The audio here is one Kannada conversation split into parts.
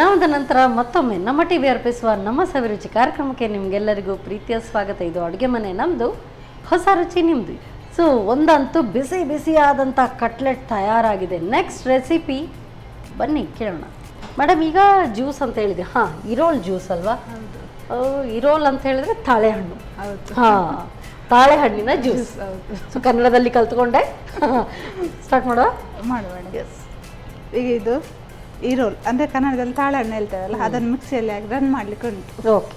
ವಿರಾಮದ ನಂತರ ಮತ್ತೊಮ್ಮೆ ನಮ್ಮ ಟಿವಿ ಅರ್ಪಿಸುವ ನಮ್ಮ ಸವಿರುಚಿ ಕಾರ್ಯಕ್ರಮಕ್ಕೆ ನಿಮಗೆಲ್ಲರಿಗೂ ಪ್ರೀತಿಯ ಸ್ವಾಗತ. ಇದು ಅಡುಗೆ ಮನೆ ನಮ್ಮದು, ಹೊಸ ರುಚಿ ನಿಮ್ಮದು. ಸೊ ಒಂದಂತೂ ಬಿಸಿ ಬಿಸಿಯಾದಂಥ ಕಟ್ಲೆಟ್ ತಯಾರಾಗಿದೆ. ನೆಕ್ಸ್ಟ್ ರೆಸಿಪಿ ಬನ್ನಿ ಕೇಳೋಣ. ಮೇಡಮ್, ಈಗ ಜ್ಯೂಸ್ ಅಂತ ಹೇಳಿದೆ. ಹಾಂ, ಇರೋಲ್ ಜ್ಯೂಸ್ ಅಲ್ವಾ? ಇರೋಲ್ ಅಂತ ಹೇಳಿದ್ರೆ ತಾಳೆಹಣ್ಣು. ಹಾಂ, ತಾಳೆಹಣ್ಣಿನ ಜ್ಯೂಸ್. ಸೊ ಕನ್ನಡದಲ್ಲಿ ಕಲ್ತ್ಕೊಂಡೆ. ಸ್ಟಾರ್ಟ್ ಮಾಡುವ. ಎಸ್, ಈಗ ಇದು ಈರೋಲ್ ಅಂದರೆ ಕನ್ನಡದಲ್ಲಿ ತಾಳೆಹಣ್ಣು ಹೇಳ್ತೇವಲ್ಲ, ಅದನ್ನು ಮಿಕ್ಸಿಯಲ್ಲಿ ಹಾಕಿ ರನ್ ಮಾಡಲಿಕ್ಕೆ ಉಂಟು. ಓಕೆ,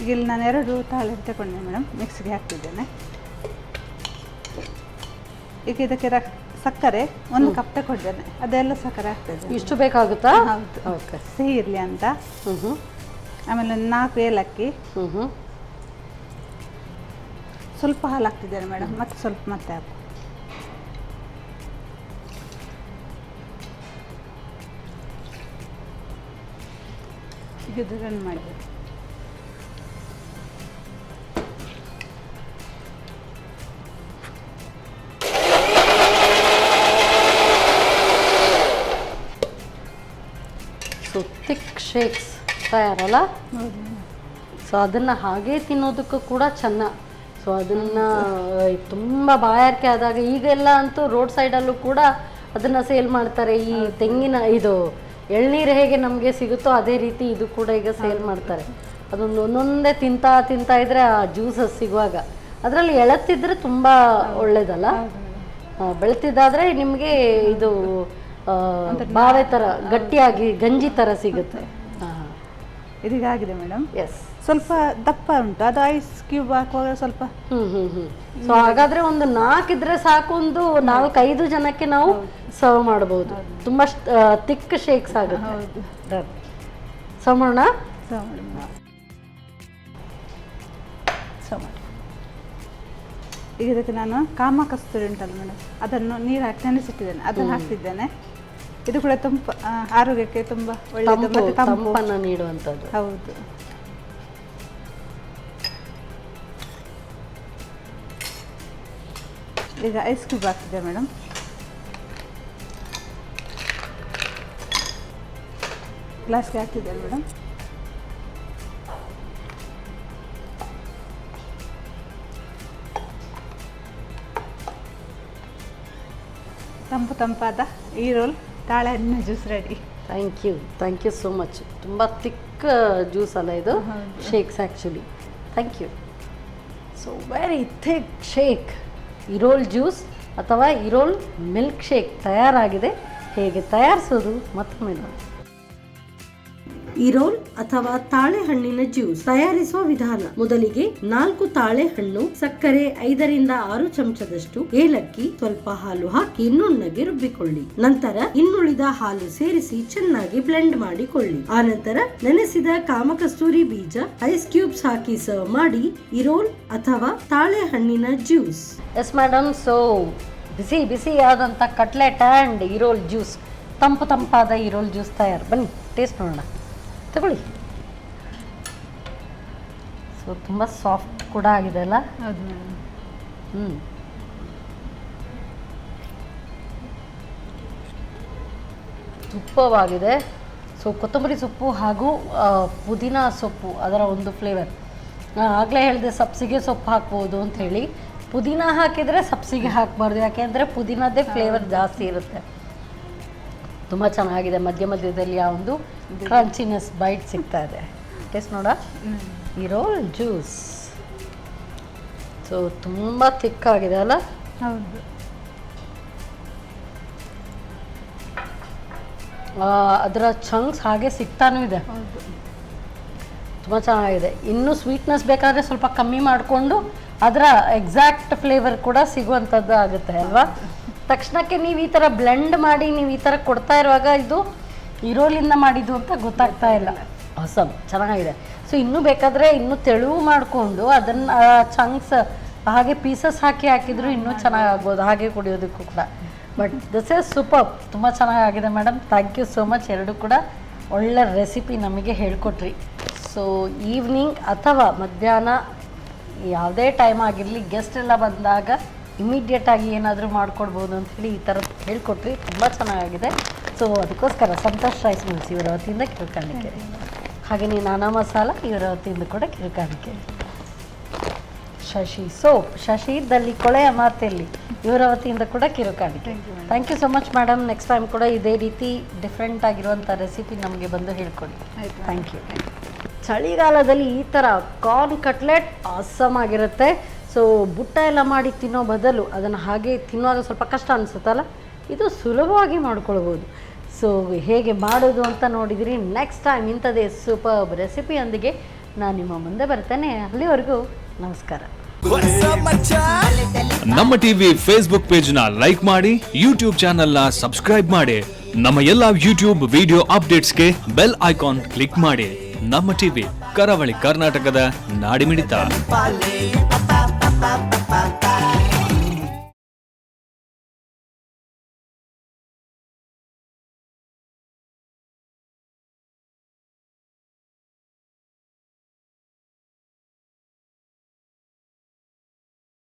ಈಗ ಇಲ್ಲಿ ನಾನು 2 ತಾಳೆಹಣ್ಣು ತಗೊಂಡೆ ಮೇಡಮ್, ಮಿಕ್ಸಿಗೆ ಹಾಕ್ತಿದ್ದೇನೆ. ಈಗ ಇದಕ್ಕೆ ಸಕ್ಕರೆ 1 ಕಪ್ ತಗೊಂಡಿದ್ದೇನೆ, ಅದೆಲ್ಲ ಸಕ್ಕರೆ ಹಾಕ್ತಿದ್ದೇನೆ. ಇಷ್ಟು ಬೇಕಾಗುತ್ತಾ? ಹೌದು, ಓಕೆ. ಸಿಹಿ ಇರಲಿ ಅಂತ. ಆಮೇಲೆ 4 ಏಲಕ್ಕಿ, ಸ್ವಲ್ಪ ಹಾಲು ಹಾಕ್ತಿದ್ದೇನೆ ಮೇಡಮ್, ಮತ್ತೆ ಸ್ವಲ್ಪ ಮತ್ತೆ ಹಾಕು. ಇದು ರನ್ ಮಾಡಬೇಕು. ಸೊ ಥಿಕ್ ಶೇಕ್ಸ್ ತಯಾರಲ್ಲ? ಸೊ ಅದನ್ನು ಹಾಗೇ ತಿನ್ನೋದಕ್ಕೂ ಕೂಡ ಚೆನ್ನ. ಸೊ ಅದನ್ನು ತುಂಬ ಬಾಯಾರಿಕೆ ಆದಾಗ, ಈಗೆಲ್ಲ ಅಂತೂ ರೋಡ್ ಸೈಡಲ್ಲೂ ಕೂಡ ಅದನ್ನು ಸೇಲ್ ಮಾಡ್ತಾರೆ. ಈ ತೆಂಗಿನ ಇದು ಎಳ್ನೀರು ಹೇಗೆ ನಮಗೆ ಸಿಗುತ್ತೋ ಅದೇ ರೀತಿ ಇದು ಕೂಡ ಈಗ ಸೇಲ್ ಮಾಡ್ತಾರೆ. ಅದೊಂದು ಒಂದೊಂದೇ ತಿಂತಾ ಇದ್ರೆ ಆ ಜ್ಯೂಸಸ್ ಸಿಗುವಾಗ ಅದರಲ್ಲಿ ಎಳತ್ತಿದ್ರೆ ತುಂಬ ಒಳ್ಳೇದಲ್ಲ. ಬೆಳೆತಿದ್ದಾದರೆ ನಿಮಗೆ ಇದು ಬಾವೆ ಥರ ಗಟ್ಟಿಯಾಗಿ ಗಂಜಿ ಥರ ಸಿಗುತ್ತೆ. ಇದೀಗಾಗಿದೆ ಮೇಡಮ್. ಎಸ್, ಸ್ವಲ್ಪ ದಪ್ಪ ಉಂಟು, ಅದು ಐಸ್ ಕ್ಯೂಬ್ ಹಾಕುವಾಗ ಸ್ವಲ್ಪ. ಸೊ ಹಾಗಾದ್ರೆ ಒಂದು 4 ಇದ್ರೆ ಸಾಕು, ಒಂದು 4-5 ಜನಕ್ಕೆ ನಾವು ಸರ್ವ್ ಮಾಡಬಹುದು. ತುಂಬಾ ಥಿಕ್ ಶೇಕ್ಸ್ ಆಗುತ್ತೆ. ಸರ್ವ್ ಮಾಡೋಣ. ಈಗ ಇದಕ್ಕೆ ನಾನು ಕಾಮ ಕಸ್ತೂರಿ ಉಂಟಲ್ಲ ಮೇಡಮ್, ಅದನ್ನು ನೀರು ಹಾಕಿ ನೆನೆಸಿಟ್ಟಿದ್ದೇನೆ, ಅದನ್ನು ಹಾಕ್ತಿದ್ದೇನೆ. ಇದು ಕೂಡ ತುಂಬ ಆರೋಗ್ಯಕ್ಕೆ ತುಂಬ ಒಳ್ಳೆಯದು, ಮತ್ತೆ ತಂಪನ್ನು ನೀಡುವಂಥದ್ದು. ಹೌದು. ಈಗ ಐಸ್ ಕ್ಯೂಬ್ ಹಾಕ್ತಿದ್ದೆ ಮೇಡಮ್. ಗ್ಲಾಸ್ಗೆ ಹಾಕ್ತಿದ್ದೇನೆ ಮೇಡಮ್. ತಂಪಾದ ಈರೋಲ್ ತಾಳೆಹಣ್ಣಿನ juice ready. Thank you so much. ತುಂಬ ಥಿಕ್ ಜ್ಯೂಸ್ ಅಲ್ಲ ಇದು, shakes actually. Thank you. So very thick shake, ಇರೋಲ್ ಜ್ಯೂಸ್ ಅಥವಾ ಇರೋಲ್ ಮಿಲ್ಕ್ ಶೇಕ್ ತಯಾರಾಗಿದೆ. ಹೇಗೆ ತಯಾರಿಸೋದು ಮತ್ತೊಮ್ಮೆ ನೋಡಿ. ಇರೋಲ್ ಅಥವಾ ತಾಳೆಹಣ್ಣಿನ ಜ್ಯೂಸ್ ತಯಾರಿಸುವ ವಿಧಾನ. ಮೊದಲಿಗೆ 4 ತಾಳೆಹಣ್ಣು, ಸಕ್ಕರೆ 5-6 ಚಮಚದಷ್ಟು, ಏಲಕ್ಕಿ, ಸ್ವಲ್ಪ ಹಾಲು ಹಾಕಿ ನುಣ್ಣಗೆ ರುಬ್ಬಿಕೊಳ್ಳಿ. ನಂತರ ಇನ್ನುಳಿದ ಹಾಲು ಸೇರಿಸಿ ಚೆನ್ನಾಗಿ ಬ್ಲೆಂಡ್ ಮಾಡಿಕೊಳ್ಳಿ. ಆನಂತರ ನೆನೆಸಿದ ಕಾಮಕಸ್ತೂರಿ ಬೀಜ, ಐಸ್ ಕ್ಯೂಬ್ಸ್ ಹಾಕಿ ಸರ್ವ್ ಮಾಡಿ. ಇರೋಲ್ ಅಥವಾ ತಾಳೆಹಣ್ಣಿನ ಜ್ಯೂಸ್. ಎಸ್ ಮೇಡಮ್, ಸೊ ಬಿಸಿ ಬಿಸಿಯಾದಂಥ ಕಟ್ಲೆಟ್ ಆ್ಯಂಡ್ ಇರೋಲ್ ಜ್ಯೂಸ್, ತಂಪಾದ ಇರೋಲ್ ಜ್ಯೂಸ್ ತಯಾರು. ಬನ್ನಿ ಟೇಸ್ಟ್ ನೋಡೋಣ. ತಗೊಳ್ಳಿ. ಸೊ ತುಂಬ ಸಾಫ್ಟ್ ಕೂಡ ಆಗಿದೆ ಅಲ್ಲ? ಹೌದು ಮೇಡಮ್. ತುಪ್ಪವಾಗಿದೆ. ಸೊ ಕೊತ್ತಂಬರಿ ಸೊಪ್ಪು ಹಾಗೂ ಪುದೀನ ಸೊಪ್ಪು, ಅದರ ಒಂದು ಫ್ಲೇವರ್. ನಾನು ಆಗಲೇ ಹೇಳಿದೆ ಸಬ್ಸಿಗೆ ಸೊಪ್ಪು ಹಾಕ್ಬೋದು ಅಂತ ಹೇಳಿ. ಪುದೀನ ಹಾಕಿದರೆ ಸಬ್ಸಿಗೆ ಹಾಕಬಾರ್ದು, ಯಾಕೆಂದರೆ ಪುದೀನದ್ದೇ ಫ್ಲೇವರ್ ಜಾಸ್ತಿ ಇರುತ್ತೆ. ತುಂಬ ಚೆನ್ನಾಗಿದೆ. ಮಧ್ಯದಲ್ಲಿ ಆ ಒಂದು ಕ್ರಂಚಿನೆಸ್ ಬೈಟ್ ಸಿಗ್ತಾ ಇದೆ. ಟೇಸ್ಟ್ ನೋಡ. ಇರೋಲ್ ಜ್ಯೂಸ್. ಸೊ ತುಂಬ ಥಿಕ್ ಆಗಿದೆ ಅಲ್ಲ? ಹೌದು. ಅದರ ಚಂಕ್ಸ್ ಹಾಗೆ ಸಿಗ್ತಾನೂ ಇದೆ. ತುಂಬ ಚೆನ್ನಾಗಿದೆ. ಇನ್ನೂ ಸ್ವೀಟ್ನೆಸ್ ಬೇಕಾದರೆ ಸ್ವಲ್ಪ ಕಮ್ಮಿ ಮಾಡಿಕೊಂಡು ಅದರ ಎಕ್ಸಾಕ್ಟ್ ಫ್ಲೇವರ್ ಕೂಡ ಸಿಗುವಂಥದ್ದು ಆಗುತ್ತೆ ಅಲ್ವಾ? ತಕ್ಷಣಕ್ಕೆ ನೀವು ಈ ಥರ ಬ್ಲೆಂಡ್ ಮಾಡಿ ನೀವು ಈ ಥರ ಕೊಡ್ತಾ ಇರುವಾಗ ಇದು ಇರೋಲಿಂದ ಮಾಡಿದ್ದು ಅಂತ ಗೊತ್ತಾಗ್ತಾ ಇಲ್ಲ. ಹೊಸಮ್ ಚೆನ್ನಾಗಿದೆ. ಸೊ ಇನ್ನೂ ಬೇಕಾದರೆ ಇನ್ನೂ ತೆಳುವು ಮಾಡಿಕೊಂಡು ಅದನ್ನು ಚಂಕ್ಸ್ ಹಾಗೆ ಪೀಸಸ್ ಹಾಕಿದ್ರು ಇನ್ನೂ ಚೆನ್ನಾಗಾಗ್ಬೋದು, ಹಾಗೆ ಕುಡಿಯೋದಕ್ಕೂ ಕೂಡ. But this is super. ತುಂಬ ಚೆನ್ನಾಗಿದೆ madam. Thank you so much. ಎರಡು ಕೂಡ ಒಳ್ಳೆ ರೆಸಿಪಿ ನಮಗೆ ಹೇಳ್ಕೊಟ್ರಿ. ಸೊ ಈವ್ನಿಂಗ್ ಅಥವಾ ಮಧ್ಯಾಹ್ನ ಯಾವುದೇ ಟೈಮ್ ಆಗಿರಲಿ, ಗೆಸ್ಟ್ ಎಲ್ಲ ಬಂದಾಗ ಇಮಿಡಿಯೇಟಾಗಿ ಏನಾದರೂ ಮಾಡಿಕೊಡ್ಬೋದು ಅಂಥೇಳಿ ಈ ಥರದ್ದು ಹೇಳ್ಕೊಟ್ರಿ. ತುಂಬ ಚೆನ್ನಾಗಿದೆ. ಸೊ ಅದಕ್ಕೋಸ್ಕರ ಸಂತೋಷ್ ರೈಸ್ ಮಿಲ್ಸ್ ಇವರ ವತಿಯಿಂದ ಕಿರುಕಾಣಿಕೆ. ಹಾಗೆಯೇ ನಾನಾ ಮಸಾಲ ಇವರ ವತಿಯಿಂದ ಕೂಡ ಕಿರುಕಾಣಿಕೆ. ಶಶಿ ಸೋಪ್, ಶಶಿ ಇದ್ದಲ್ಲಿ ಕೊಳೆಯ ಮಾತೆಯಲ್ಲಿ ಇವರ ವತಿಯಿಂದ ಕೂಡ ಕಿರುಕಾಣಿಕೆ. Thank you so much madam. Next time ಕೂಡ ಇದೇ ರೀತಿ ಡಿಫ್ರೆಂಟ್ ಆಗಿರುವಂಥ ರೆಸಿಪಿ ನಮಗೆ ಬಂದು ಹೇಳ್ಕೊಡಿ. Thank you. ಚಳಿಗಾಲದಲ್ಲಿ ಈ ಥರ ಕಾರ್ನ್ ಕಟ್ಲೆಟ್ ಆಸಮ್ ಆಗಿರುತ್ತೆ. ಸೊ ಬುಟ್ಟ ಎಲ್ಲ ಮಾಡಿ ತಿನ್ನೋ ಬದಲು ಅದನ್ನು ಹಾಗೆ ತಿನ್ನುವಾಗ ಸ್ವಲ್ಪ ಕಷ್ಟ ಅನಿಸುತ್ತಲ್ಲ, ಇದು ಸುಲಭವಾಗಿ ಮಾಡ್ಕೊಳ್ಬೋದು. ಸೊ ಹೇಗೆ ಮಾಡೋದು ಅಂತ ನೋಡಿದಿರಿ. ನೆಕ್ಸ್ಟ್ ಟೈಮ್ ಇಂಥದ್ದೇ ಸೂಪರ್ ರೆಸಿಪಿಯೊಂದಿಗೆ ನಾನು ನಿಮ್ಮ ಮುಂದೆ ಬರ್ತೇನೆ. ಅಲ್ಲಿವರೆಗೂ ನಮಸ್ಕಾರ. ನಮ್ಮ ಟಿವಿ ಫೇಸ್ಬುಕ್ ಪೇಜ್ ನ ಲೈಕ್ ಮಾಡಿ, ಯೂಟ್ಯೂಬ್ ಚಾನೆಲ್ ನ ಸಬ್ಸ್ಕ್ರೈಬ್ ಮಾಡಿ, ನಮ್ಮ ಎಲ್ಲಾ ಯೂಟ್ಯೂಬ್ ವಿಡಿಯೋ ಅಪ್ಡೇಟ್ಸ್ಗೆ ಬೆಲ್ ಐಕಾನ್ ಕ್ಲಿಕ್ ಮಾಡಿ. ನಮ್ಮ ಟಿವಿ, ಕರಾವಳಿ ಕರ್ನಾಟಕದ ನಾಡಿಮಿಡಿತ.